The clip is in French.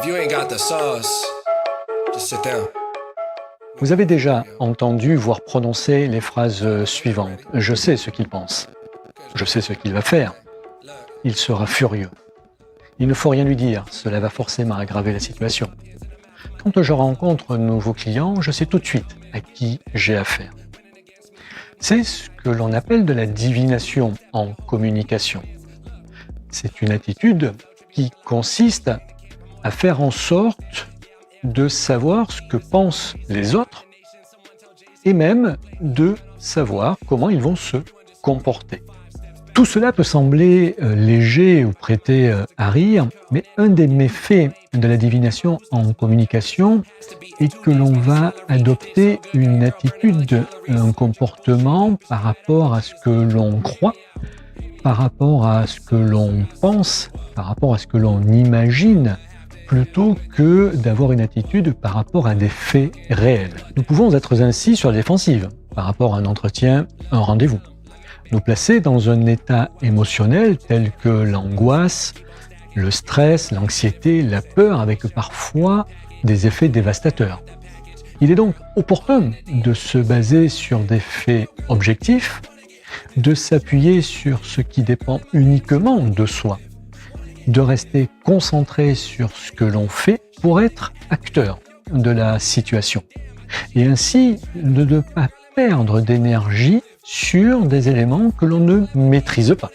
If you ain't got the sauce, just sit down. Vous avez déjà entendu, voire prononcé les phrases suivantes. Je sais ce qu'il pense. Je sais ce qu'il va faire. Il sera furieux. Il ne faut rien lui dire, cela va forcément aggraver la situation. Quand je rencontre un nouveau client, je sais tout de suite à qui j'ai affaire. C'est ce que l'on appelle de la divination en communication. C'est une attitude qui consiste à faire en sorte de savoir ce que pensent les autres et même de savoir comment ils vont se comporter. Tout cela peut sembler léger ou prêter à rire, mais un des méfaits de la divination en communication est que l'on va adopter une attitude, un comportement par rapport à ce que l'on croit, par rapport à ce que l'on pense, par rapport à ce que l'on imagine, plutôt que d'avoir une attitude par rapport à des faits réels. Nous pouvons être ainsi sur la défensive, par rapport à un entretien, un rendez-vous. Nous placer dans un état émotionnel tel que l'angoisse, le stress, l'anxiété, la peur, avec parfois des effets dévastateurs. Il est donc opportun de se baser sur des faits objectifs, de s'appuyer sur ce qui dépend uniquement de soi, de rester concentré sur ce que l'on fait pour être acteur de la situation, et ainsi de ne pas perdre d'énergie sur des éléments que l'on ne maîtrise pas.